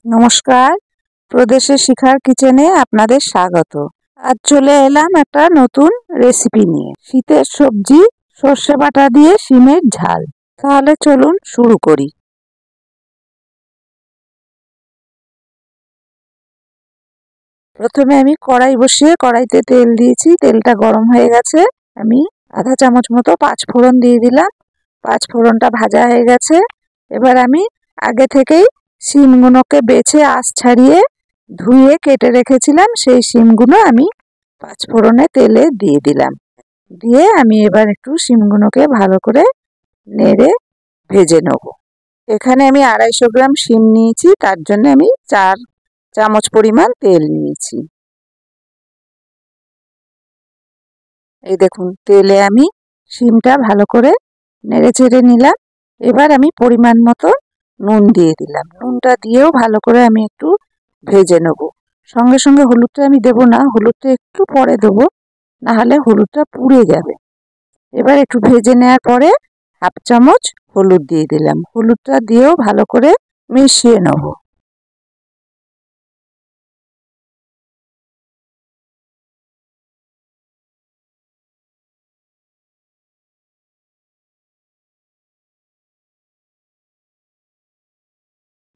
নমস্কার, প্রদেশের শিখার কিচেনে আপনাদের স্বাগত। আজ চলে এলাম একটা নতুন রেসিপি নিয়ে। শীতের সবজি সর্ষে বাটা দিয়ে শিমের ঝাল। তাহলে চলুন শুরু করি। প্রথমে আমি কড়াই বসিয়ে কড়াইতে তেল দিয়েছি। তেলটা গরম হয়ে গেছে। আমি আধা চামচ মতো পাঁচফোড়ন দিয়ে দিলাম। পাঁচফোড়নটা ভাজা হয়ে গেছে। এবার আমি আগে থেকেই শিমগুলোকে বেছে আঁশ ছাড়িয়ে ধুয়ে কেটে রেখেছিলাম। সেই শিমগুলো আমি পাঁচফোড়নে তেলে দিয়ে দিলাম। দিয়ে আমি এবার একটু শিমগুলোকে ভালো করে নেড়ে ভেজে নেব। এখানে আমি 250 গ্রাম শিম নিয়েছি, তার জন্য আমি 4 চামচ পরিমাণ তেল নিয়েছি। এই দেখুন, তেলে আমি শিমটা ভালো করে নেড়ে চেড়ে নিলাম। এবার আমি পরিমাণ মতো নুন দিয়ে দিলাম। নুনটা দিয়েও ভালো করে আমি একটু ভেজে নেব। সঙ্গে সঙ্গে হলুদটা আমি দেবো না, হলুদটা একটু পরে দেবো, নাহলে হলুদটা পুড়ে যাবে। এবার একটু ভেজে নেওয়ার পরে 1/2 চামচ হলুদ দিয়ে দিলাম। হলুদটা দিয়েও ভালো করে মিশিয়ে নেব।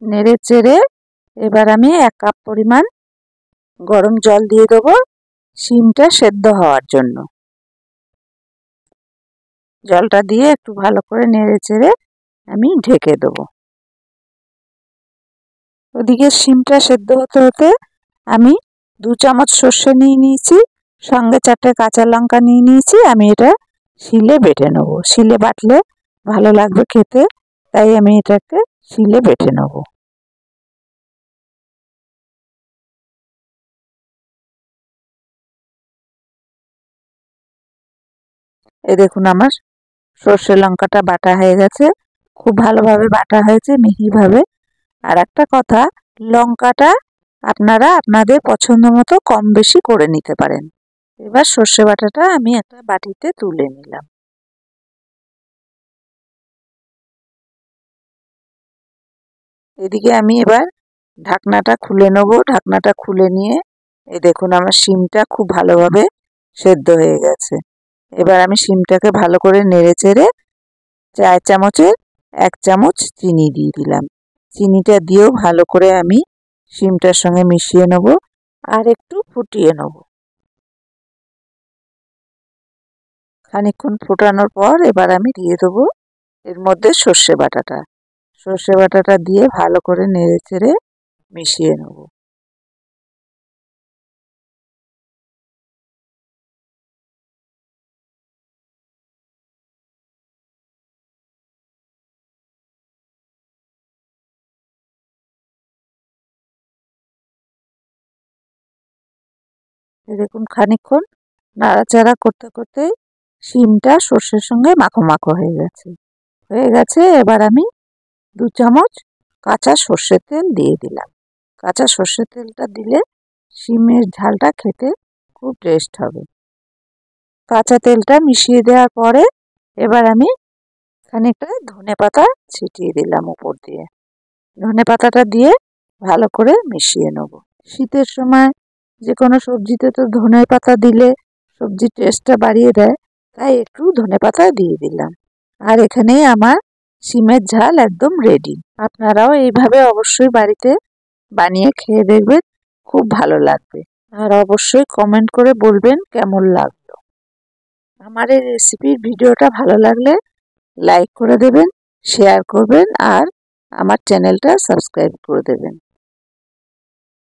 নেড়ে চেড়ে এবার আমি 1 কাপ পরিমাণ গরম জল দিয়ে দেবো শিমটা সেদ্ধ হওয়ার জন্য। জলটা দিয়ে একটু ভালো করে নেড়ে চেড়ে আমি ঢেকে দেবো। ওদিকে শিমটা সেদ্ধ হতে হতে আমি 2 চামচ সর্ষে নিয়ে নিয়েছি, সঙ্গে 4টে কাঁচা লঙ্কা নিয়ে নিয়েছি। আমি এটা শিলে বেটে নেব। শিলে বাটলে ভালো লাগবে খেতে, তাই আমি এটাকে শিলে বেটে নেব। এই দেখুন, আমার সর্ষে লঙ্কাটা বাটা হয়ে গেছে। খুব ভালোভাবে বাটা হয়েছে, মিহিভাবে। আর একটা কথা, লঙ্কাটা আপনারা আপনাদের পছন্দ মতো কম বেশি করে নিতে পারেন। এবার সর্ষে বাটাটা আমি একটা বাটিতে তুলে নিলাম। এদিকে আমি এবার ঢাকনাটা খুলে নেব। ঢাকনাটা খুলে নিয়ে এই দেখুন, আমার শিমটা খুব ভালোভাবে সেদ্ধ হয়ে গেছে। এবার আমি শিমটাকে ভালো করে নেড়ে চেড়ে 4 চামচের 1 চামচ চিনি দিয়ে দিলাম। চিনিটা দিয়েও ভালো করে আমি শিমটার সঙ্গে মিশিয়ে নেব আর একটু ফুটিয়ে নেব। খানিকক্ষণ ফোটানোর পর এবার আমি দিয়ে দেবো এর মধ্যে সর্ষে বাটাটা। সর্ষে বাটাটা দিয়ে ভালো করে নেড়ে চেড়ে মিশিয়ে নেব। দেখুন, খানিকক্ষণ নাড়াচাড়া করতে করতে শিমটা সর্ষের সঙ্গে মাখো মাখো হয়ে গেছে। এবার আমি 2 চামচ কাঁচা সর্ষের তেল দিয়ে দিলাম। কাঁচা সর্ষের তেলটা দিলে শিমের ঝালটা খেতে খুব টেস্ট হবে। কাঁচা তেলটা মিশিয়ে দেওয়ার পরে এবার আমি খানিকটা ধনেপাতা ছিটিয়ে দিলাম উপর দিয়ে। ধনেপাতাটা দিয়ে ভালো করে মিশিয়ে নেব। শীতের সময় যে কোনো সবজিতে তো ধনেপাতা দিলে সবজির টেস্টটা বাড়িয়ে দেয়, তাই একটু ধনেপাতা দিয়ে দিলাম। আর এখানেই আমার শিমের ঝাল একদম রেডি। আপনারাও এইভাবে অবশ্যই বাড়িতে বানিয়ে খেয়ে দেখবেন, খুব ভালো লাগবে। আর অবশ্যই কমেন্ট করে বলবেন কেমন লাগলো। আমার এই রেসিপির ভিডিওটা ভালো লাগলে লাইক করে দেবেন, শেয়ার করবেন আর আমার চ্যানেলটা সাবস্ক্রাইব করে দেবেন।